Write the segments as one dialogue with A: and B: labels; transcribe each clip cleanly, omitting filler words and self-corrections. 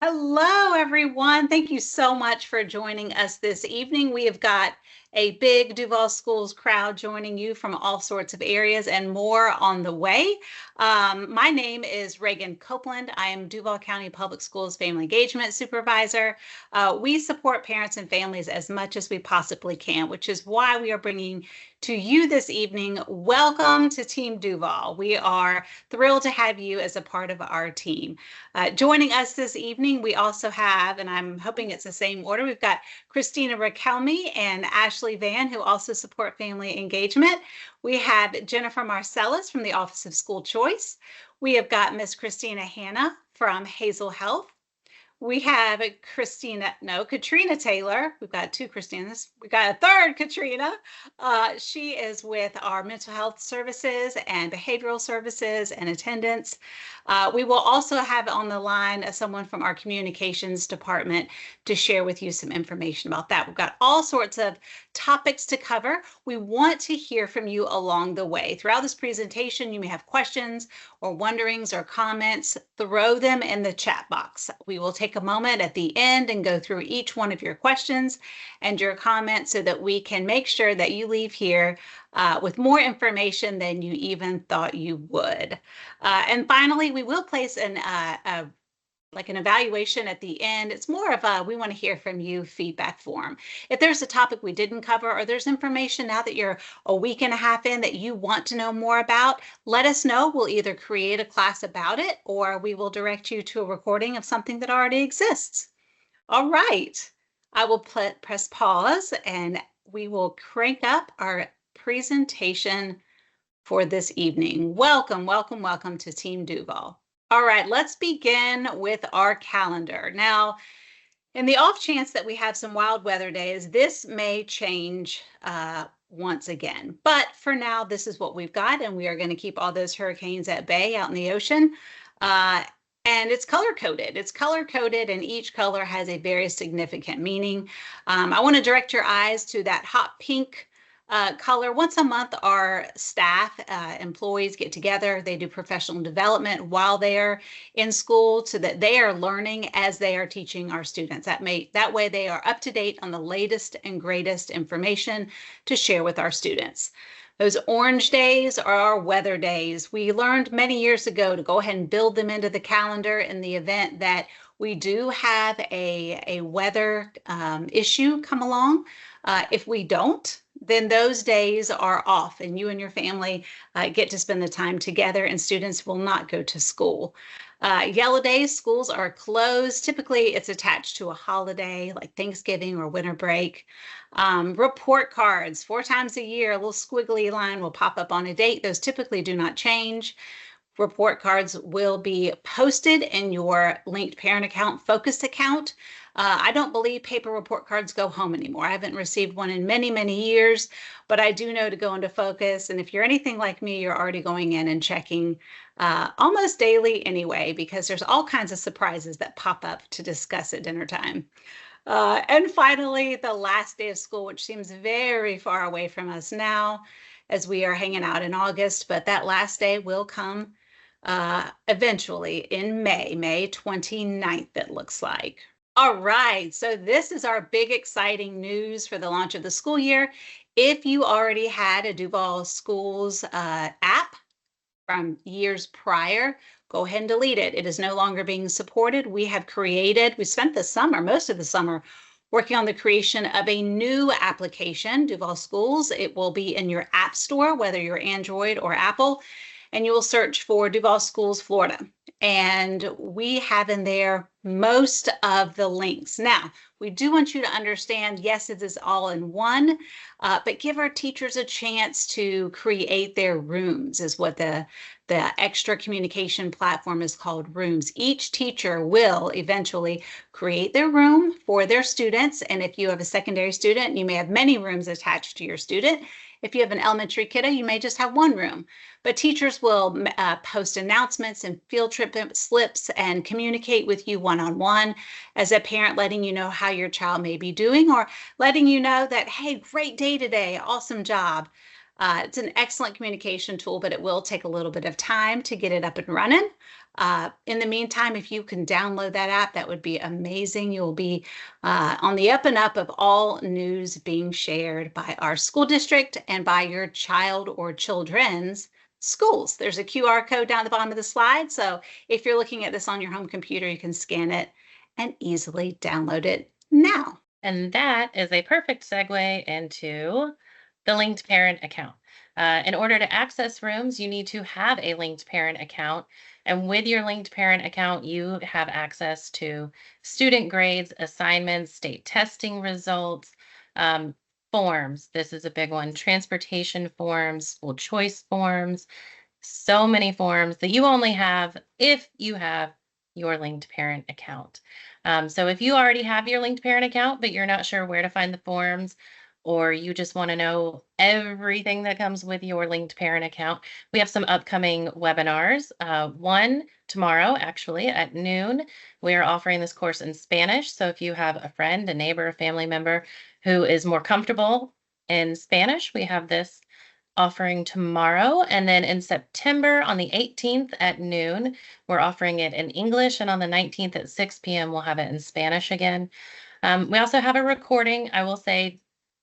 A: Hello, everyone. Thank you so much for joining us this evening. We have got a big Duval Schools crowd joining you from all sorts of areas and more on the way. My name is Reagan Copeland. I am Duval County Public Schools Family Engagement Supervisor. We support parents and families as much as we possibly can, which is why we are bringing to you this evening. Welcome to Team Duval. We are thrilled to have you as a part of our team. Joining us this evening, we also have, and I'm hoping it's the same order, we've got Christina Rakelme and Ashley Van, who also support family engagement. We have Jennifer Marcellus from the Office of School Choice. We have got Miss Christina Hanna from Hazel Health. We have Katrina Taylor. We've got two Christinas. We got a third Katrina. She is with our mental health services and behavioral services and attendance. We will also have on the line someone from our communications department to share with you some information about that. We've got all sorts of topics to cover. We want to hear from you along the way. Throughout this presentation, you may have questions or wonderings or comments. Throw them in the chat box. We will take a moment at the end and go through each one of your questions and your comments so that we can make sure that you leave here with more information than you even thought you would. And finally, we will place an evaluation at the end. It's more of a, we want to hear from you feedback form. If there's a topic we didn't cover or there's information now that you're a week and a half in that you want to know more about, let us know. We'll either create a class about it or we will direct you to a recording of something that already exists. All right, I will press pause and we will crank up our presentation for this evening. Welcome, welcome, welcome to Team Duval. All right, let's begin with our calendar. Now, in the off chance that we have some wild weather days, this may change once again. But for now, this is what we've got, and we are going to keep all those hurricanes at bay out in the ocean. And it's color-coded. It's color-coded, and each color has a very significant meaning. I want to direct your eyes to that hot pink color. Once a month, our staff, employees get together. They do professional development while they're in school so that they are learning as they are teaching our students. That way they are up to date on the latest and greatest information to share with our students. Those orange days are our weather days. We learned many years ago to go ahead and build them into the calendar in the event that we do have a weather issue come along. If we don't, then those days are off and you and your family get to spend the time together and students will not go to school. Yellow days, schools are closed. Typically, it's attached to a holiday like Thanksgiving or winter break. Report cards, 4 times a year, a little squiggly line will pop up on a date. Those typically do not change. Report cards will be posted in your linked parent account, focused account. I don't believe paper report cards go home anymore. I haven't received one in many, many years, but I do know to go into focus. And if you're anything like me, you're already going in and checking almost daily anyway, because there's all kinds of surprises that pop up to discuss at dinner time. And finally, the last day of school, which seems very far away from us now as we are hanging out in August, but that last day will come eventually in May 29th, it looks like. All right, so this is our big exciting news for the launch of the school year. If you already had a Duval Schools app from years prior, go ahead and delete it. It is no longer being supported. We spent the summer, most of the summer, working on the creation of a new application, Duval Schools. It will be in your app store, whether you're Android or Apple, and you will search for Duval Schools Florida. And we have in there most of the links. Now, we do want you to understand, yes, it is all in one, but give our teachers a chance to create their rooms, is what the extra communication platform is called, Rooms. Each teacher will eventually create their room for their students. And if you have a secondary student, you may have many rooms attached to your student. If you have an elementary kiddo, you may just have one room. But teachers will post announcements and field trip slips and communicate with you one-on-one as a parent, letting you know how your child may be doing or letting you know that, hey, great day today, awesome job. It's an excellent communication tool, but it will take a little bit of time to get it up and running. In the meantime, if you can download that app, that would be amazing. You'll be on the up and up of all news being shared by our school district and by your child or children's schools. There's a QR code down at the bottom of the slide. So if you're looking at this on your home computer, you can scan it and easily download it now.
B: And that is a perfect segue into the linked parent account. In order to access rooms, you need to have a linked parent account. And with your linked parent account, you have access to student grades, assignments, state testing results, forms. This is a big one. Transportation forms, school choice forms, so many forms that you only have if you have your linked parent account. So if you already have your linked parent account, but you're not sure where to find the forms, or you just want to know everything that comes with your linked parent account, we have some upcoming webinars. One tomorrow, actually, at noon. We are offering this course in Spanish. So if you have a friend, a neighbor, a family member who is more comfortable in Spanish, we have this offering tomorrow. And then in September on the 18th at noon, we're offering it in English. And on the 19th at 6 p.m., we'll have it in Spanish again. We also have a recording. I will say,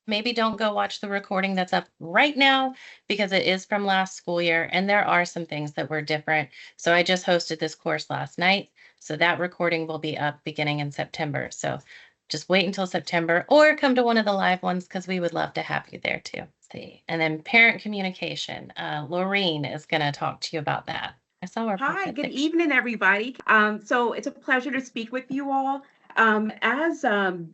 B: maybe don't go watch the recording that's up right now because it is from last school year and there are some things that were different. So I just hosted this course last night. So that recording will be up beginning in September. So just wait until September or come to one of the live ones because we would love to have you there too. See. And then parent communication. Laureen is going to talk to you about that. I saw her.
C: Hi, good evening, everybody. So it's a pleasure to speak with you all. As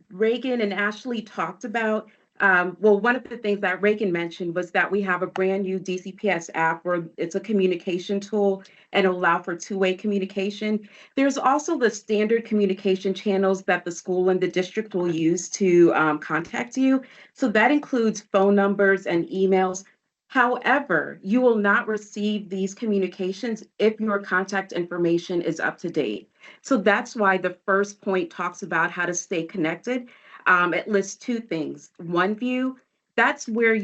C: Reagan and Ashley talked about, well, one of the things that Reagan mentioned was that we have a brand new DCPS app where it's a communication tool and allow for two-way communication. There's also the standard communication channels that the school and the district will use to contact you. So that includes phone numbers and emails. However, you will not receive these communications if your contact information is up to date. So that's why the first point talks about how to stay connected. It lists two things. OneView, that's where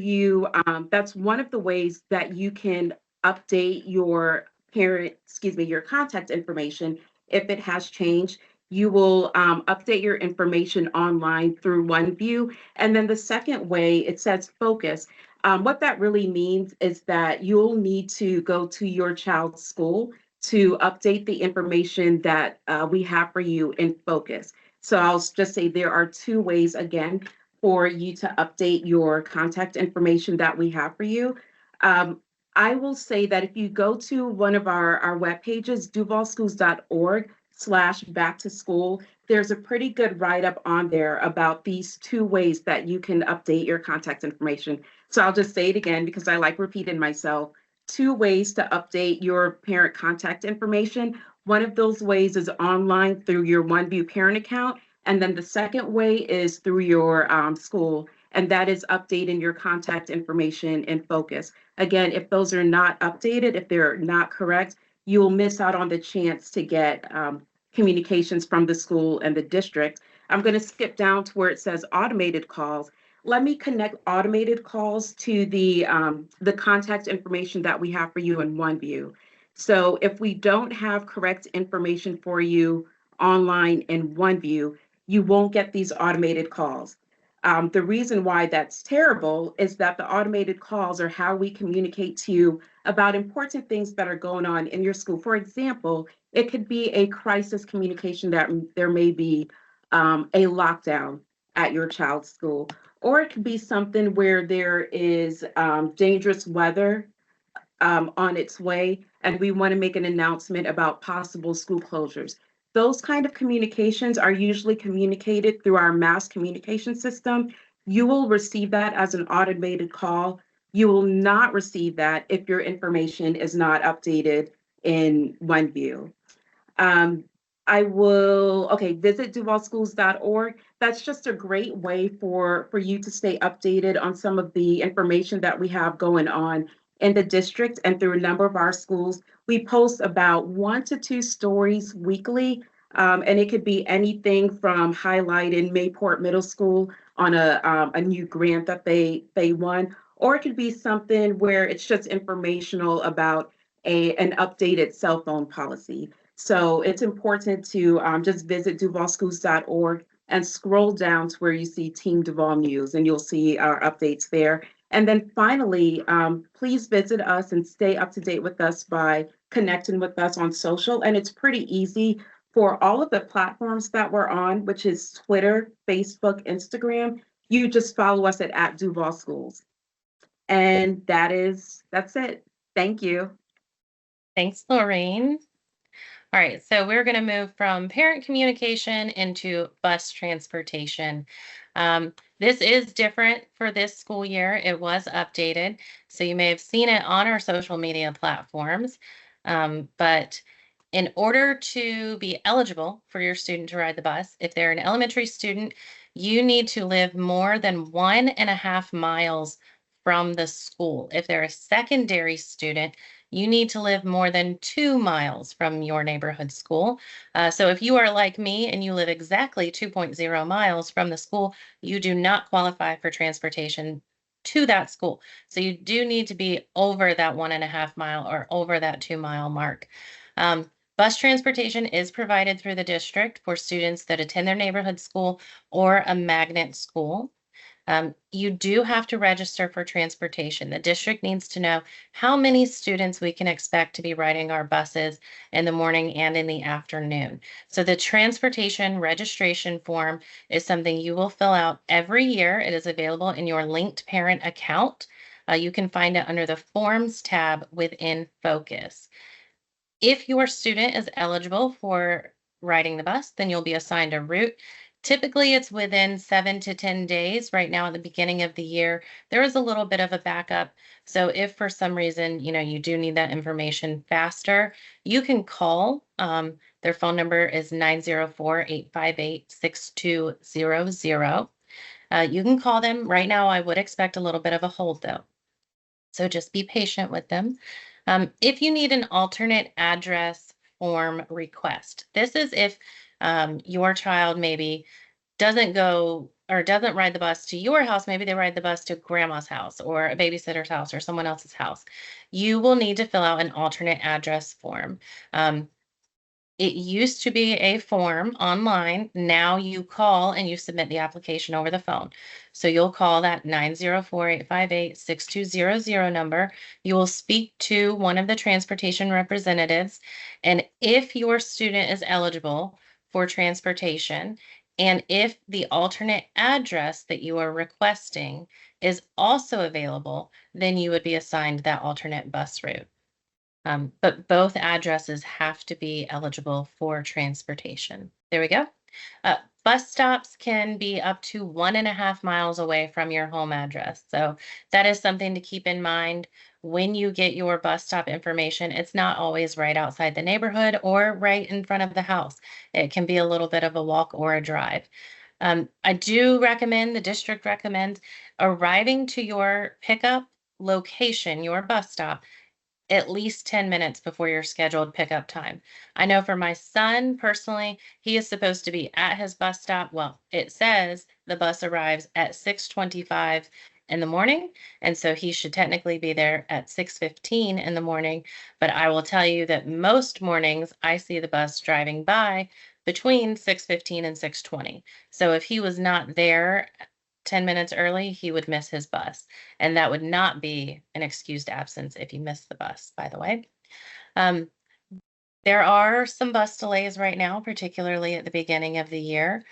C: that's one of the ways that you can update your your contact information if it has changed. You will update your information online through OneView. And then the second way, it says Focus. What that really means is that you'll need to go to your child's school to update the information that we have for you in Focus. So I'll just say there are two ways, again, for you to update your contact information that we have for you. I will say that if you go to one of our web pages, duvalschools.org/back to school, there's a pretty good write-up on there about these two ways that you can update your contact information. So I'll just say it again because I like repeating myself. Two ways to update your parent contact information. One of those ways is online through your OneView parent account. And then the second way is through your school, and that is updating your contact information in Focus. Again, if those are not updated, if they're not correct, you will miss out on the chance to get communications from the school and the district. I'm going to skip down to where it says automated calls. Let me connect automated calls to the contact information that we have for you in OneView. So if we don't have correct information for you online in OneView, you won't get these automated calls. The reason why that's terrible is that the automated calls are how we communicate to you about important things that are going on in your school. For example, it could be a crisis communication that there may be a lockdown at your child's school, or it could be something where there is dangerous weather on its way, and we want to make an announcement about possible school closures. Those kind of communications are usually communicated through our mass communication system. You will receive that as an automated call. You will not receive that if your information is not updated in OneView. Visit duvalschools.org. That's just a great way for you to stay updated on some of the information that we have going on in the district and through a number of our schools. We post about 1 to 2 stories weekly, and it could be anything from highlighting Mayport Middle School on a new grant that they won, or it could be something where it's just informational about an updated cell phone policy. So it's important to just visit duvalschools.org and scroll down to where you see Team Duval News, and you'll see our updates there. And then finally, please visit us and stay up to date with us by connecting with us on social. And it's pretty easy for all of the platforms that we're on, which is Twitter, Facebook, Instagram. You just follow us at Duval Schools. And that's it. Thank you.
B: Thanks, Lorraine. All right, so we're going to move from parent communication into bus transportation. This is different for this school year. It was updated, so you may have seen it on our social media platforms. But in order to be eligible for your student to ride the bus, if they're an elementary student, you need to live more than 1.5 miles from the school. If they're a secondary student, you need to live more than 2 miles from your neighborhood school. So if you are like me and you live exactly 2.0 miles from the school, you do not qualify for transportation to that school. So you do need to be over that 1.5 mile or over that 2 mile mark. Bus transportation is provided through the district for students that attend their neighborhood school or a magnet school. You do have to register for transportation. The district needs to know how many students we can expect to be riding our buses in the morning and in the afternoon. So the transportation registration form is something you will fill out every year. It is available in your linked parent account. You can find it under the Forms tab within Focus. If your student is eligible for riding the bus, then you'll be assigned a route. Typically, it's within 7 to 10 days. Right now, at the beginning of the year, there is a little bit of a backup. So if for some reason, you do need that information faster, you can call. Their phone number is 904-858-6200. You can call them. Right now, I would expect a little bit of a hold, though. So just be patient with them. If you need an alternate address form request, this is if your child maybe doesn't go or doesn't ride the bus to your house, maybe they ride the bus to grandma's house or a babysitter's house or someone else's house. You will need to fill out an alternate address form. It used to be a form online. Now you call and you submit the application over the phone. So you'll call that 904-858-6200 number. You will speak to one of the transportation representatives. And if your student is eligible for transportation, and if the alternate address that you are requesting is also available, then you would be assigned that alternate bus route. But both addresses have to be eligible for transportation. There we go. Bus stops can be up to 1.5 miles away from your home address. So that is something to keep in mind when you get your bus stop information. It's not always right outside the neighborhood or right in front of the house. It can be a little bit of a walk or a drive. I do recommend, the district recommends, arriving to your pickup location, your bus stop, at least 10 minutes before your scheduled pickup time. I know for my son personally, he is supposed to be at his bus stop. Well, it says the bus arrives at 6:25 in the morning, and so he should technically be there at 6:15 in the morning. But I will tell you that most mornings I see the bus driving by between 6:15 and 6:20. So if he was not there 10 minutes early, he would miss his bus. And that would not be an excused absence if you miss the bus, by the way. There are some bus delays right now, particularly at the beginning of the year.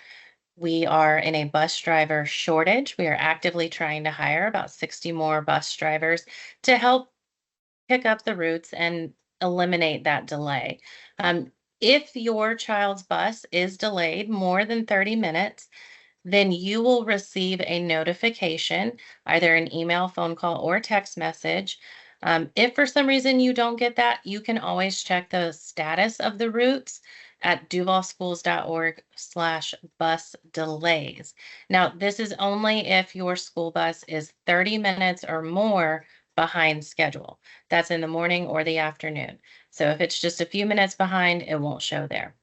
B: We are in a bus driver shortage. We are actively trying to hire about 60 more bus drivers to help pick up the routes and eliminate that delay. If your child's bus is delayed more than 30 minutes, then you will receive a notification, either an email, phone call, or text message. If for some reason you don't get that, you can always check the status of the routes at duvalschools.org/bus delays. Now, this is only if your school bus is 30 minutes or more behind schedule. That's in the morning or the afternoon. So if it's just a few minutes behind, it won't show there.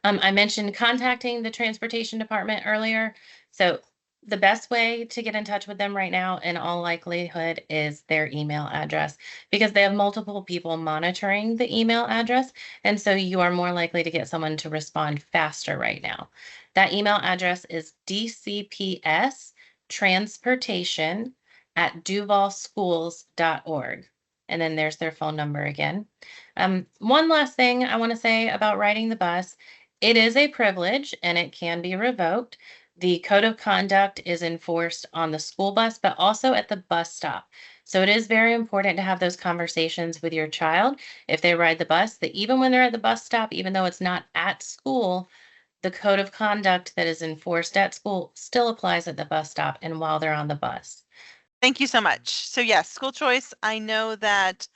B: I mentioned contacting the transportation department earlier. So The best way to get in touch with them right now, in all likelihood, is their email address because they have multiple people monitoring the email address. And so you are more likely to get someone to respond faster right now. That email address is DCPS transportation at duvalschools.org. And then there's their phone number again. One last thing I want to say about riding the bus. It is a privilege and it can be revoked. The code of conduct is enforced on the school bus, but also at the bus stop. So it is very important to have those conversations with your child if they ride the bus, that even when they're at the bus stop, even though it's not at school, the code of conduct that is enforced at school still applies at the bus stop and while they're on the bus.
D: Thank you so much. So yes, school choice. I know that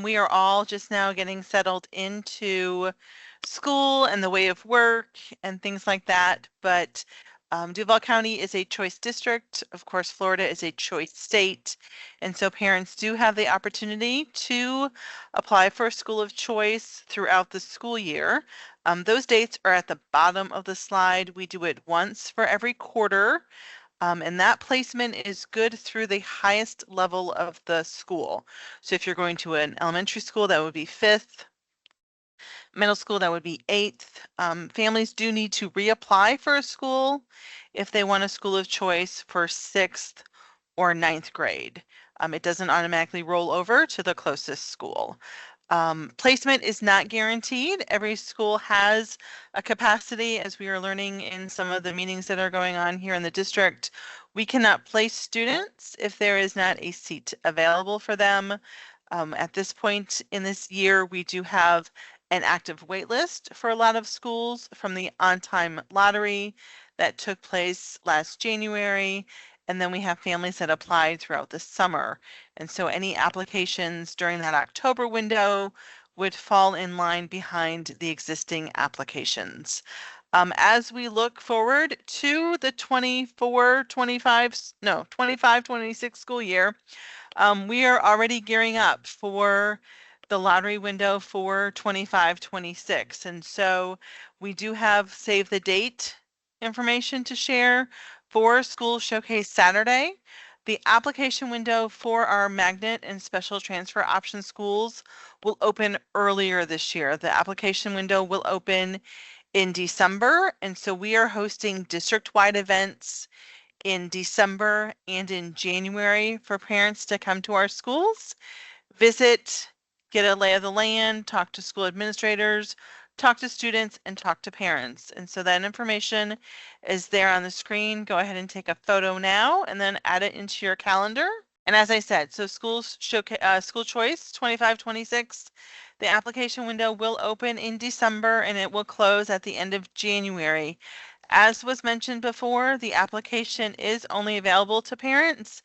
D: we are all just now getting settled into school and the way of work and things like that. But Duval County is a choice district. Of course, Florida is a choice state. And so parents do have the opportunity to apply for a school of choice throughout the school year. Those dates are at the bottom of the slide. We do it once for every quarter. And that placement is good through the highest level of the school. So if you're going to an elementary school, that would be 5th. Middle school, that would be 8th. Families do need to reapply for a school if they want a school of choice for 6th or 9th grade. It doesn't automatically roll over to the closest school. Placement is not guaranteed. Every school has a capacity, as we are learning in some of the meetings that are going on here in the district. We cannot place students if there is not a seat available for them. At this point in this year, we do have an active wait list for a lot of schools from the on-time lottery that took place last January. And then we have families that applied throughout the summer. And so any applications during that October window would fall in line behind the existing applications. As we look forward to the 25-26 school year, we are already gearing up for the lottery window for 25-26. And so we do have save the date information to share for School Showcase Saturday. The application window for our magnet and special transfer option schools will open earlier this year. The application window will open in December, and so we are hosting district-wide events in December and in January for parents to come to our schools, visit, get a lay of the land, talk to school administrators, talk to students, and talk to parents. And so that information is there on the screen. Go ahead and take a photo now and then add it into your calendar. And as I said, so school choice 25-26, the application window will open in December and it will close at the end of January. As was mentioned before, the application is only available to parents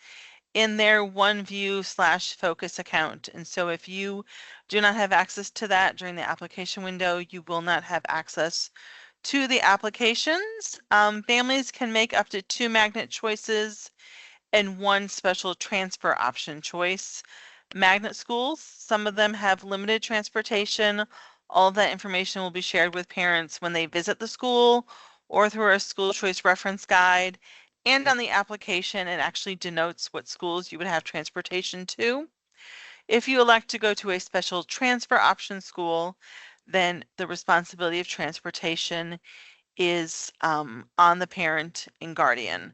D: in their OneView/Focus account. And so if you do not have access to that during the application window, you will not have access to the applications. Families can make up to 2 magnet choices and 1 special transfer option choice. Magnet schools, some of them have limited transportation. All of that information will be shared with parents when they visit the school or through our school choice reference guide. And on the application, it actually denotes what schools you would have transportation to. If you elect to go to a special transfer option school, then the responsibility of transportation is on the parent and guardian.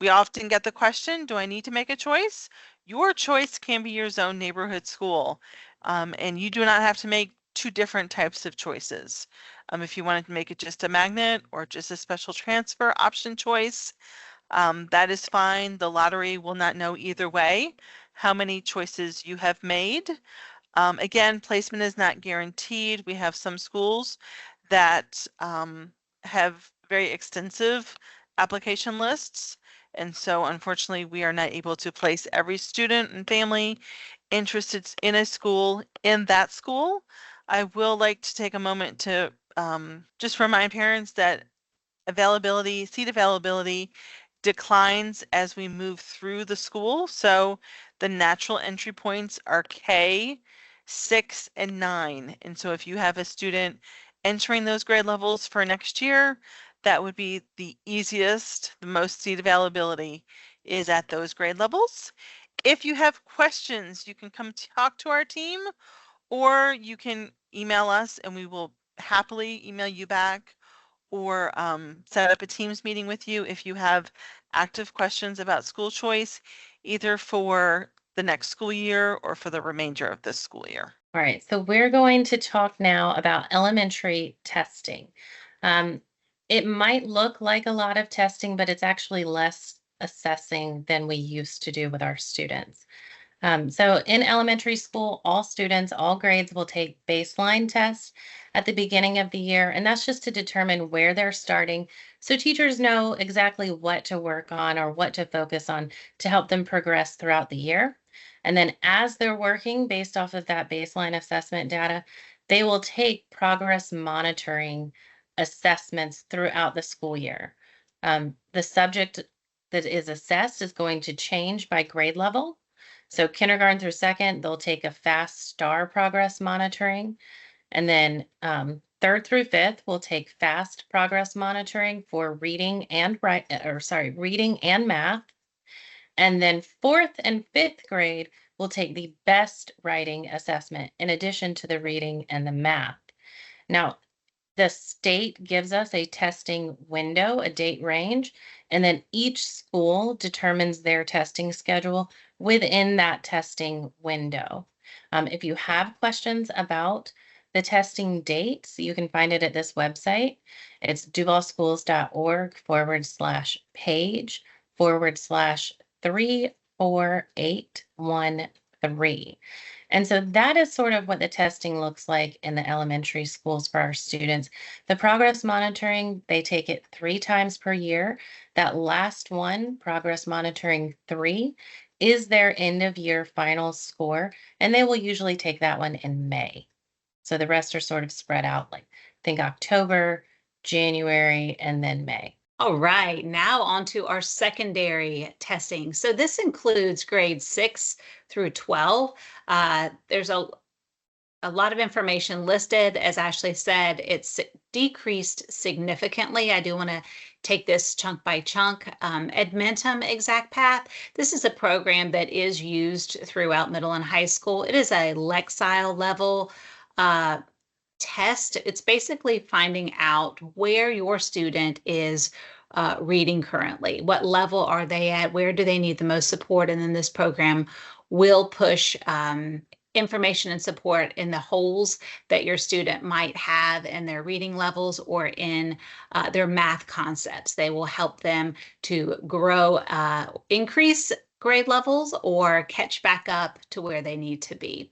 D: We often get the question, do I need to make a choice? Your choice can be your own neighborhood school, and you do not have to make 2 different types of choices. If you wanted to make it just a magnet or just a special transfer option choice, that is fine. The lottery will not know either way how many choices you have made. Again, placement is not guaranteed. We have some schools that have very extensive application lists. And so unfortunately, we are not able to place every student and family interested in a school in that school. I will like to take a moment to just remind parents that seat availability declines as we move through the school. So the natural entry points are K, 6, and 9. And so if you have a student entering those grade levels for next year, that would be the easiest, the most seat availability is at those grade levels. If you have questions, you can come talk to our team, or you can email us and we will happily email you back, or set up a Teams meeting with you if you have active questions about school choice, either for the next school year or for the remainder of this school year.
B: All right, so we're going to talk now about elementary testing. It might look like a lot of testing, but it's actually less assessing than we used to do with our students. So in elementary school, all students, all grades will take baseline tests at the beginning of the year, and that's just to determine where they're starting. So teachers know exactly what to work on or what to focus on to help them progress throughout the year. And then as they're working based off of that baseline assessment data, they will take progress monitoring assessments throughout the school year. The subject that is assessed is going to change by grade level. So kindergarten through second, they'll take a fast STAR progress monitoring. And then third through fifth will take fast progress monitoring for reading and reading and math. And then fourth and fifth grade will take the best writing assessment in addition to the reading and the math. Now, the state gives us a testing window, a date range, and then each school determines their testing schedule within that testing window. If you have questions about the testing dates, you can find it at this website. It's duvalschools.org/page/34813. And so that is sort of what the testing looks like in the elementary schools for our students. The progress monitoring, they take it 3 times per year. That last one, progress monitoring 3, is their end of year final score, and they will usually take that one in May. So the rest are sort of spread out, like think October, January, and then May.
A: All right, now on to our secondary testing. So this includes grades 6 through 12. There's a lot of information listed. As Ashley said, it's decreased significantly. I do want to take this chunk by chunk. Edmentum Exact Path. This is a program that is used throughout middle and high school. It is a Lexile level test. It's basically finding out where your student is reading currently. What level are they at? Where do they need the most support? And then this program will push information and support in the holes that your student might have in their reading levels or in their math concepts. They will help them to grow, increase grade levels or catch back up to where they need to be.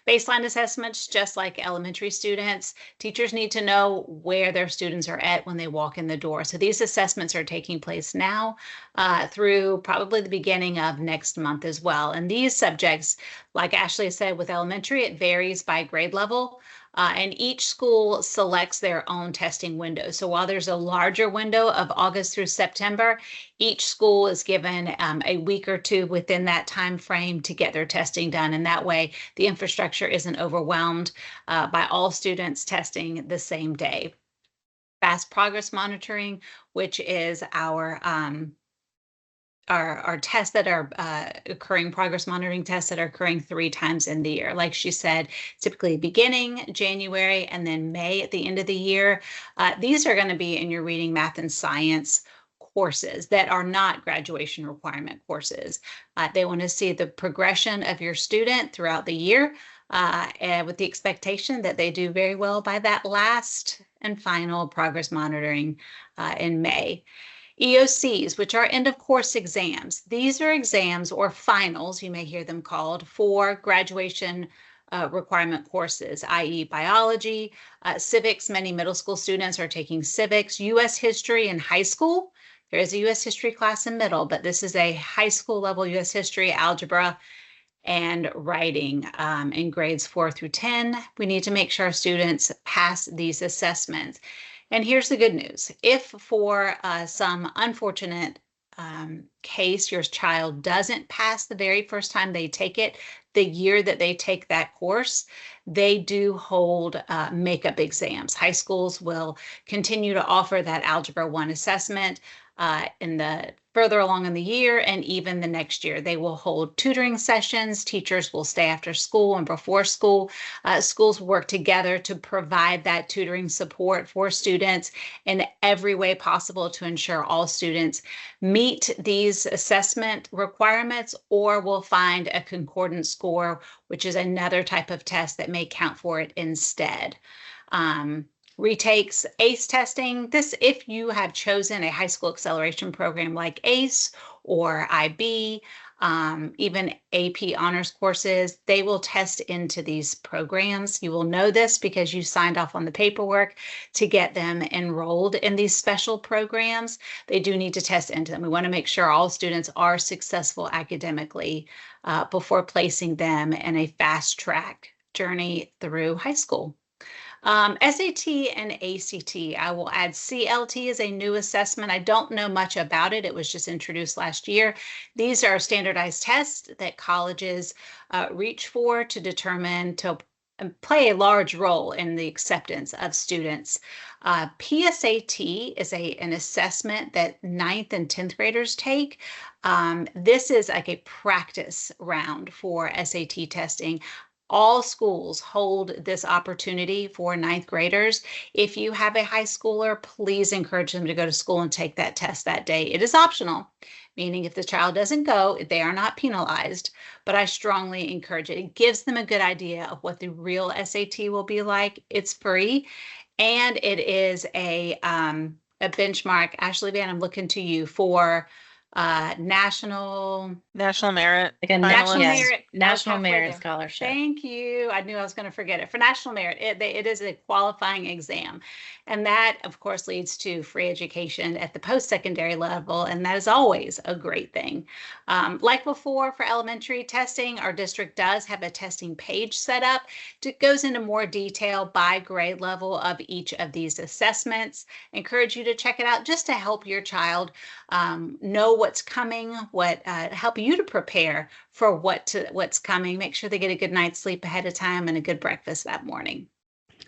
A: Baseline assessments, just like elementary students, teachers need to know where their students are at when they walk in the door. So these assessments are taking place now through probably the beginning of next month as well. And these subjects, like Ashley said, with elementary, it varies by grade level. And each school selects their own testing window. So while there's a larger window of August through September, each school is given a week or two within that time frame to get their testing done. And that way the infrastructure isn't overwhelmed by all students testing the same day. Fast progress monitoring, which is our tests that are occurring, progress monitoring tests that are occurring 3 times in the year. Like she said, typically beginning January and then May at the end of the year. These are going to be in your reading, math, and science courses that are not graduation requirement courses. They want to see the progression of your student throughout the year and with the expectation that they do very well by that last and final progress monitoring in May. EOCs, which are end of course exams. These are exams or finals, you may hear them called, for graduation requirement courses, i.e. biology, civics. Many middle school students are taking civics, U.S. history in high school. There is a U.S. history class in middle, but this is a high school level U.S. history, algebra, and writing in grades 4 through 10. We need to make sure our students pass these assessments. And here's the good news. If for some unfortunate case your child doesn't pass the very first time they take it, the year that they take that course, they do hold makeup exams. High schools will continue to offer that Algebra 1 assessment in the further along in the year and even the next year. They will hold tutoring sessions. Teachers will stay after school and before school. Schools work together to provide that tutoring support for students in every way possible to ensure all students meet these assessment requirements or will find a concordant score, which is another type of test that may count for it instead. Retakes ACE testing. This, if you have chosen a high school acceleration program like ACE or IB, even AP honors courses, they will test into these programs. You will know this because you signed off on the paperwork to get them enrolled in these special programs. They do need to test into them. We want to make sure all students are successful academically before placing them in a fast track journey through high school. SAT and ACT, I will add CLT is a new assessment. I don't know much about it. It was just introduced last year. These are standardized tests that colleges reach for to determine, to play a large role in the acceptance of students. PSAT is an assessment that 9th and 10th graders take. This is like a practice round for SAT testing. All schools hold this opportunity for 9th graders. If you have a high schooler, please encourage them to go to school and take that test that day. It is optional, meaning if the child doesn't go, they are not penalized, but I strongly encourage it. It gives them a good idea of what the real SAT will be like. It's free, and it is a benchmark. Ashley Van, I'm looking to you for national
D: merit.
B: Like a
A: National
B: yes,
A: Merit.
B: National
A: halfway
B: Merit
A: there.
B: Scholarship.
A: Thank you. I knew I was going to forget it. For National Merit, it is a qualifying exam. And that, of course, leads to free education at the post-secondary level. And that is always a great thing. Like before, for elementary testing, our district does have a testing page set up. It goes into more detail by grade level of each of these assessments. I encourage you to check it out just to help your child know what's coming, help you to prepare for what's coming. Make sure they get a good night's sleep ahead of time and a good breakfast that morning.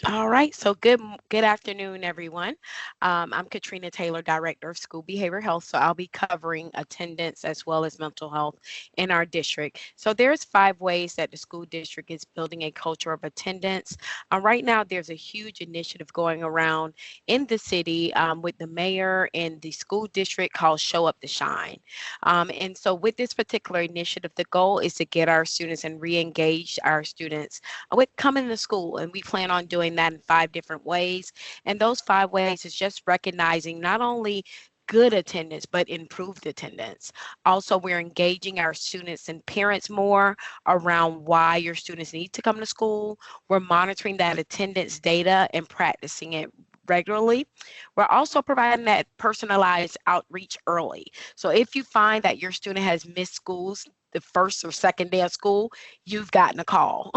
E: All right, so good afternoon, everyone. I'm Katrina Taylor, Director of School Behavioral Health, so I'll be covering attendance as well as mental health in our district. So there's 5 ways that the school district is building a culture of attendance. Right now, there's a huge initiative going around in the city with the mayor and the school district called Show Up to Shine. And so with this particular initiative, the goal is to get our students and re-engage our students with coming to school, and we plan on doing that in 5 different ways. And those 5 ways is just recognizing not only good attendance, but improved attendance. Also, we're engaging our students and parents more around why your students need to come to school. We're monitoring that attendance data and practicing it regularly. We're also providing that personalized outreach early. So if you find that your student has missed schools the first or second day of school, you've gotten a call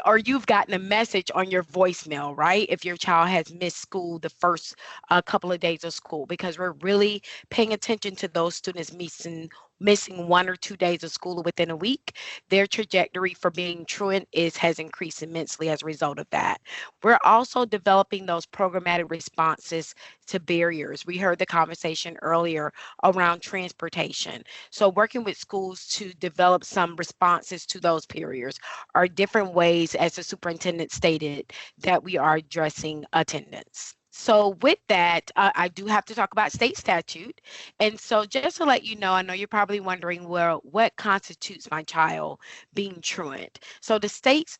E: or you've gotten a message on your voicemail, right? If your child has missed school the first couple of days of school, because we're really paying attention to those students missing 1 or 2 days of school within a week. Their trajectory for being truant has increased immensely as a result of that. We're also developing those programmatic responses to barriers. We heard the conversation earlier around transportation. So working with schools to develop some responses to those barriers are different ways, as the superintendent stated, that we are addressing attendance. So with that, I do have to talk about state statute. And so just to let you know, I know you're probably wondering, well, what constitutes my child being truant? So the state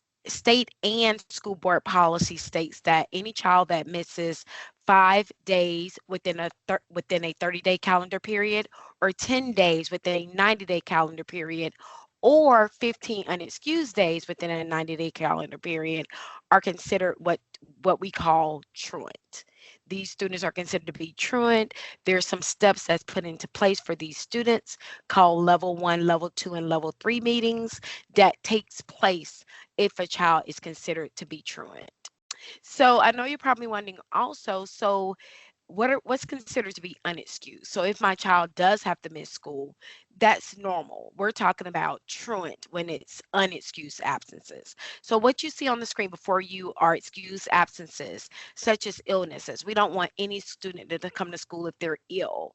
E: and school board policy states that any child that misses 5 days within a 30-day calendar period, or 10 days within a 90-day calendar period, or 15 unexcused days within a 90-day calendar period are considered what we call truant. These students are considered to be truant. There's some steps that's put into place for these students called level 1, level 2, and level 3 meetings that takes place if a child is considered to be truant. So I know you're probably wondering also, so what's considered to be unexcused? So if my child does have to miss school, that's normal. We're talking about truant when it's unexcused absences. So what you see on the screen before you are excused absences, such as illnesses. We don't want any student to come to school if they're ill.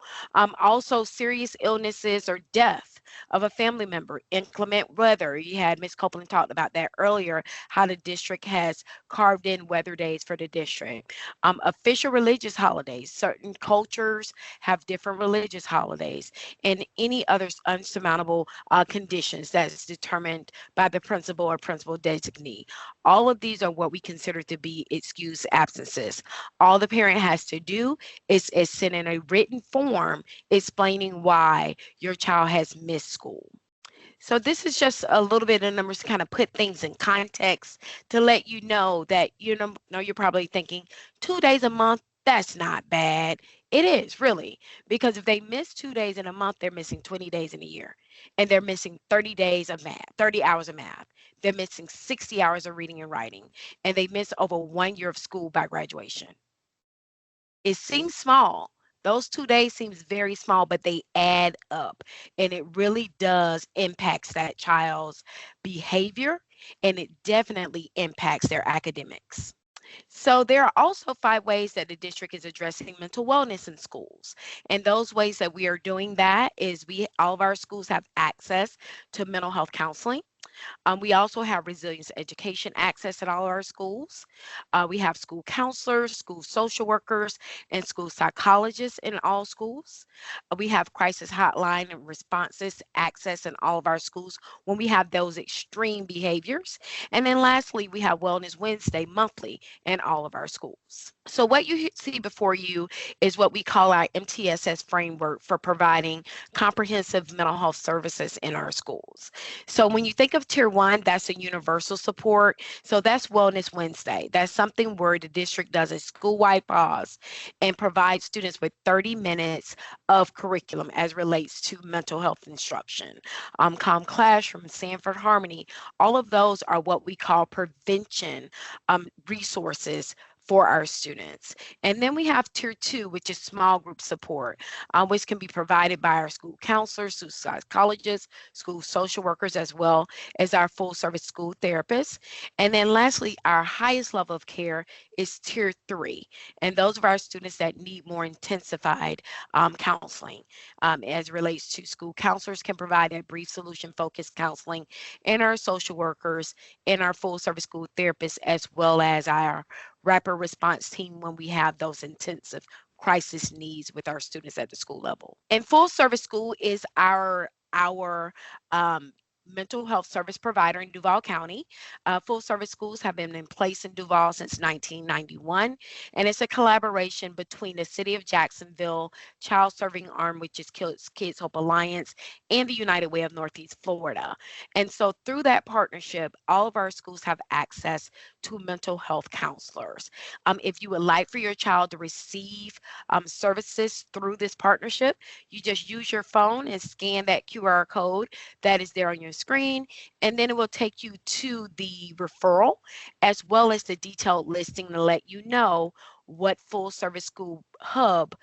E: Also, serious illnesses or death of a family member, inclement weather. You had Ms. Copeland talked about that earlier, how the district has carved in weather days for the district. Official religious holidays. Certain cultures have different religious holidays, and any other unsurmountable conditions that's determined by the principal or principal designee. All of these are what we consider to be excused absences. All the parent has to do is send in a written form explaining why your child has missed school. So this is just a little bit of numbers to kind of put things in context to let you know that know you're probably thinking 2 days a month, that's not bad. It is really, because if they miss 2 days in a month, they're missing 20 days in a year, and they're missing 30 days of math, 30 hours of math. They're missing 60 hours of reading and writing, and they miss over 1 year of school by graduation. It seems small. Those 2 days seems very small, but they add up, and it really does impacts that child's behavior, and it definitely impacts their academics. So there are also 5 ways that the district is addressing mental wellness in schools. And those ways that we are doing that is all of our schools have access to mental health counseling. We also have resilience education access at all of our schools. We have school counselors, school social workers, and school psychologists in all schools. We have crisis hotline and responses access in all of our schools when we have those extreme behaviors. And then lastly, we have Wellness Wednesday monthly in all of our schools. So what you see before you is what we call our MTSS framework for providing comprehensive mental health services in our schools. So when you think of Tier 1, that's a universal support. So that's Wellness Wednesday. That's something where the district does a school-wide pause and provides students with 30 minutes of curriculum as relates to mental health instruction. Calm Classroom, Sanford Harmony, all of those are what we call prevention resources for our students. And then we have Tier 2, which is small group support, which can be provided by our school counselors, school psychologists, school social workers, as well as our full service school therapists. And then lastly, our highest level of care is Tier 3. And those of our students that need more intensified counseling as it relates to school counselors can provide that brief solution focused counseling, and our social workers and our full service school therapists, as well as our rapid response team when we have those intensive crisis needs with our students at the school level. And full service school is our mental health service provider in Duval County. Full service schools have been in place in Duval since 1991, and it's a collaboration between the City of Jacksonville, Child Serving Arm, which is Kids Hope Alliance, and the United Way of Northeast Florida. And so through that partnership, all of our schools have access to mental health counselors. If you would like for your child to receive services through this partnership, you just use your phone and scan that QR code that is there on your screen, and then it will take you to the referral as well as the detailed listing to let you know what full service school hub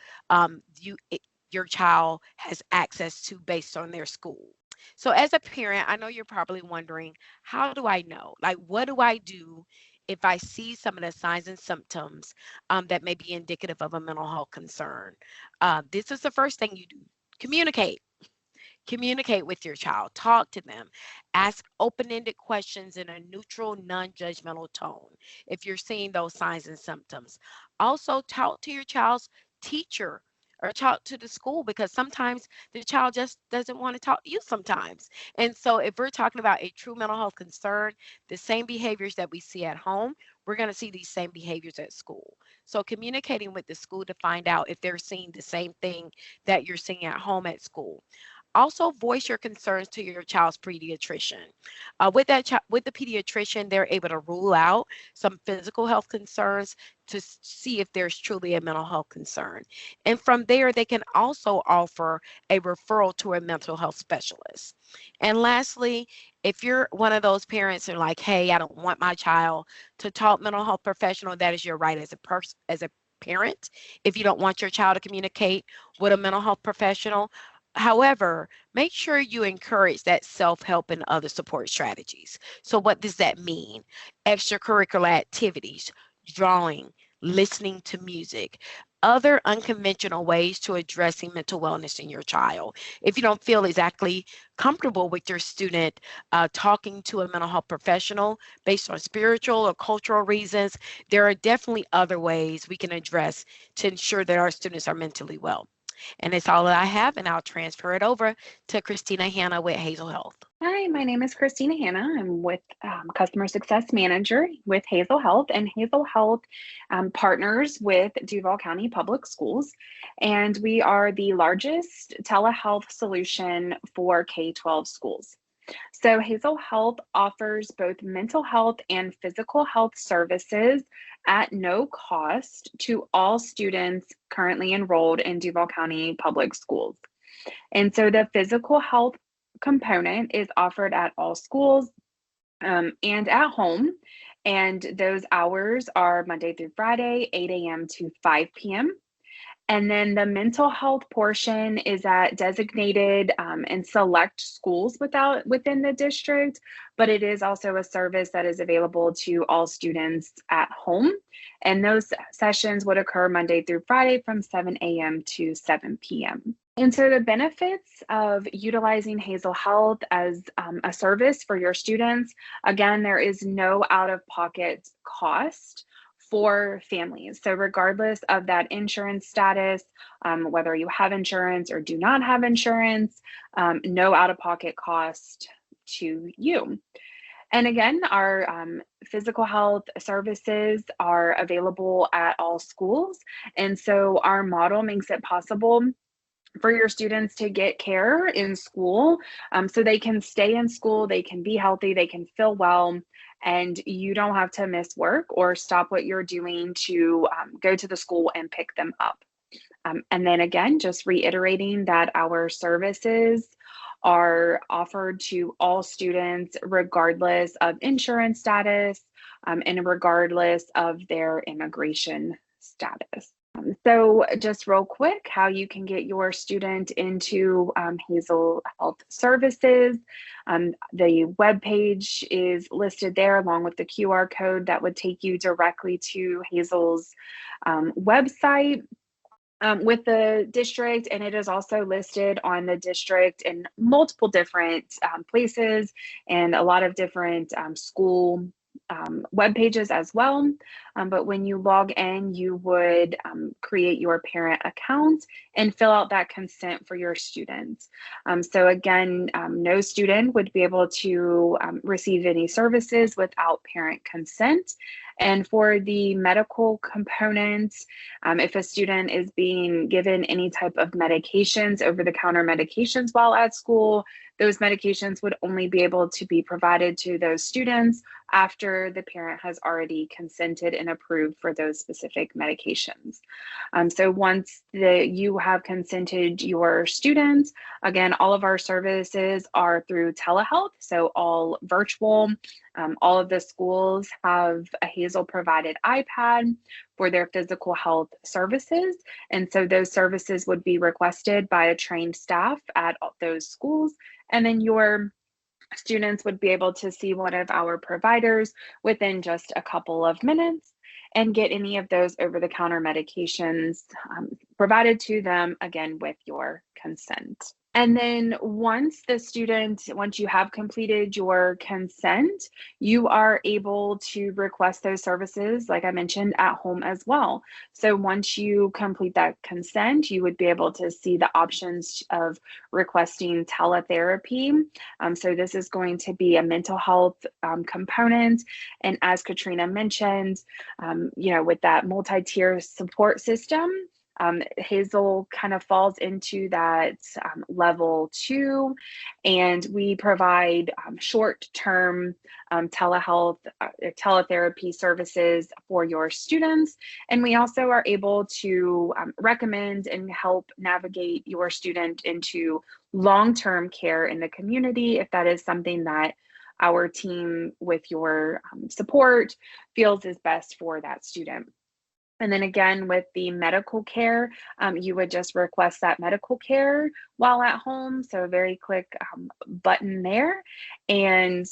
E: your child has access to based on their school. So as a parent, I know you're probably wondering, how do I know? Like, what do I do if I see some of the signs and symptoms that may be indicative of a mental health concern? This is the first thing you do. Communicate. Communicate with your child, talk to them, ask open-ended questions in a neutral, non-judgmental tone if you're seeing those signs and symptoms. Also, talk to your child's teacher or talk to the school, because sometimes the child just doesn't want to talk to you sometimes. And so if we're talking about a true mental health concern, the same behaviors that we see at home, we're going to see these same behaviors at school. So communicating with the school to find out if they're seeing the same thing that you're seeing at home at school. Also, voice your concerns to your child's pediatrician. With the pediatrician, they're able to rule out some physical health concerns to see if there's truly a mental health concern. And from there, they can also offer a referral to a mental health specialist. And lastly, if you're one of those parents who are like, hey, I don't want my child to talk mental health professional, that is your right as a parent. If you don't want your child to communicate with a mental health professional, However, make sure you encourage that self-help and other support strategies. So what does that mean? Extracurricular activities, drawing, listening to music, other unconventional ways to addressing mental wellness in your child. If you don't feel exactly comfortable with your student talking to a mental health professional based on spiritual or cultural reasons, there are definitely other ways we can address to ensure that our students are mentally well. And that's all that I have, and I'll transfer it over to Christina Hanna with Hazel Health.
F: Hi, my name is Christina Hanna. I'm with Customer Success Manager with Hazel Health, and Hazel Health partners with Duval County Public Schools, and we are the largest telehealth solution for K-12 schools. So Hazel Health offers both mental health and physical health services at no cost to all students currently enrolled in Duval County Public Schools. And so the physical health component is offered at all schools and at home. And those hours are Monday through Friday, 8 a.m. to 5 p.m. And then the mental health portion is at designated and select schools within the district, but it is also a service that is available to all students at home. And those sessions would occur Monday through Friday from 7 a.m. to 7 p.m. And so the benefits of utilizing Hazel Health as a service for your students, again, there is no out-of-pocket cost for families. So regardless of that insurance status, whether you have insurance or do not have insurance, no out-of-pocket cost to you. And again, our physical health services are available at all schools. And so our model makes it possible for your students to get care in school, so they can stay in school, they can be healthy, they can feel well, and you don't have to miss work or stop what you're doing to go to the school and pick them up. And then again, just reiterating that our services are offered to all students regardless of insurance status and regardless of their immigration status. So just real quick, how you can get your student into Hazel Health Services. The webpage is listed there along with the QR code that would take you directly to Hazel's website with the district, and it is also listed on the district in multiple different places and a lot of different school web pages as well. But when you log in, you would create your parent account and fill out that consent for your students. So again, no student would be able to receive any services without parent consent. And for the medical components, if a student is being given any type of medications, over-the-counter medications while at school, those medications would only be able to be provided to those students after the parent has already consented and approved for those specific medications. So once you have consented your students, again, all of our services are through telehealth, so all virtual. All of the schools have a Hazel provided iPad for their physical health services. And so those services would be requested by a trained staff at those schools. And then your students would be able to see one of our providers within just a couple of minutes and get any of those over-the-counter medications provided to them, again, with your consent. And then once you have completed your consent, you are able to request those services, like I mentioned, at home as well. So once you complete that consent, you would be able to see the options of requesting teletherapy. So this is going to be a mental health component. And as Katrina mentioned, with that multi-tier support system, Hazel kind of falls into that level 2, and we provide short-term teletherapy services for your students. And we also are able to recommend and help navigate your student into long-term care in the community if that is something that our team with your support feels is best for that student. And then again, with the medical care, you would just request that medical care while at home. So a very quick button there. And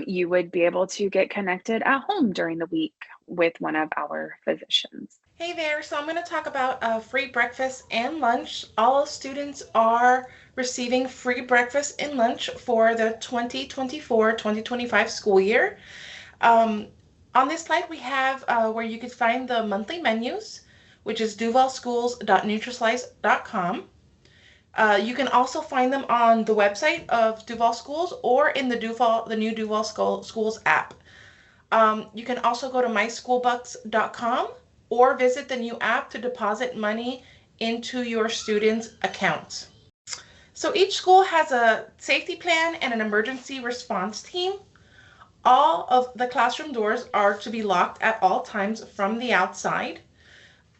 F: you would be able to get connected at home during the week with one of our physicians.
G: Hey there, so I'm going to talk about free breakfast and lunch. All students are receiving free breakfast and lunch for the 2024-2025 school year. On this slide, we have where you can find the monthly menus, which is duvalschools.nutrislice.com. You can also find them on the website of Duval Schools or in the new Duval Schools app. You can also go to myschoolbucks.com or visit the new app to deposit money into your student's account. So each school has a safety plan and an emergency response team. All of the classroom doors are to be locked at all times from the outside.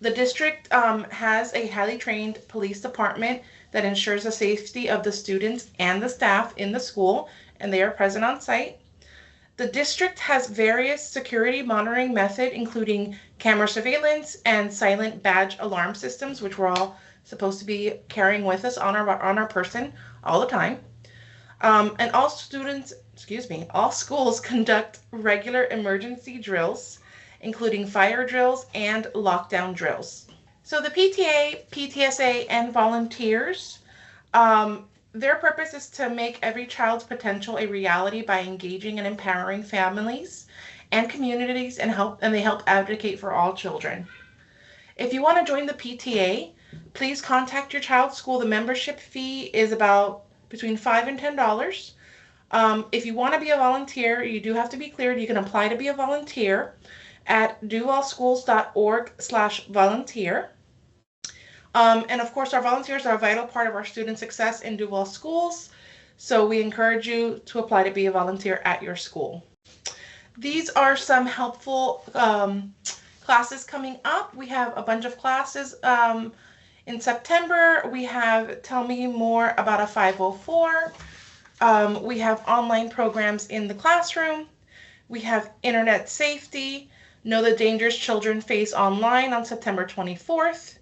G: The district has a highly trained police department that ensures the safety of the students and the staff in the school, and they are present on site. The district has various security monitoring methods, including camera surveillance and silent badge alarm systems, which we're all supposed to be carrying with us on our person all the time. And all schools conduct regular emergency drills, including fire drills and lockdown drills. So the PTA, PTSA, and volunteers, their purpose is to make every child's potential a reality by engaging and empowering families and communities, and they help advocate for all children. If you want to join the PTA, please contact your child's school. The membership fee is about between $5 and $10. If you want to be a volunteer, you do have to be cleared. You can apply to be a volunteer at duvalschools.org/volunteer. And of course, our volunteers are a vital part of our student success in Duval Schools. So we encourage you to apply to be a volunteer at your school. These are some helpful classes coming up. We have a bunch of classes in September. We have Tell Me More About a 504. We have online programs in the classroom. We have internet safety, Know the Dangers Children Face Online on September 24th.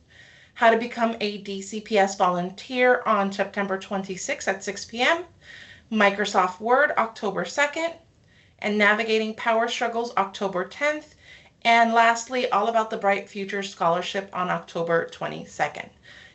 G: How to become a DCPS volunteer on September 26th at 6 p.m. Microsoft Word October 2nd. And Navigating Power Struggles October 10th. And lastly, All About the Bright Future Scholarship on October 22nd.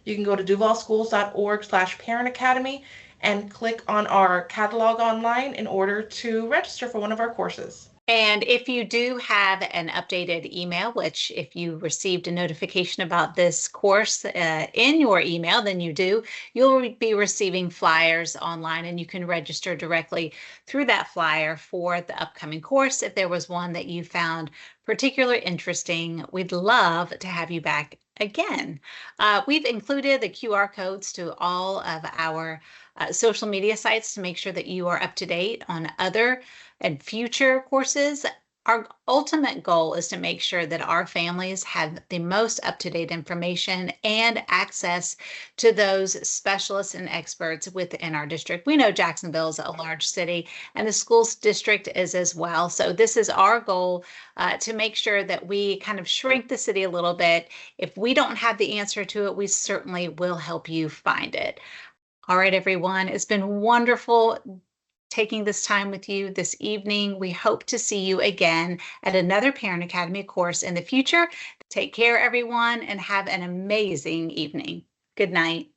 G: You can go to duvalschools.org/Parent Academy and click on our catalog online in order to register for one of our courses.
A: And if you do have an updated email, which if you received a notification about this course in your email, then you'll be receiving flyers online, and you can register directly through that flyer for the upcoming course. If there was one that you found particularly interesting, we'd love to have you back again. We've included the QR codes to all of our social media sites to make sure that you are up to date on other and future courses. Our ultimate goal is to make sure that our families have the most up-to-date information and access to those specialists and experts within our district. We know Jacksonville is a large city, and the schools district is as well. So this is our goal, to make sure that we kind of shrink the city a little bit. If we don't have the answer to it, we certainly will help you find it. All right, everyone, it's been wonderful taking this time with you this evening. We hope to see you again at another Parent Academy course in the future. Take care, everyone, and have an amazing evening. Good night.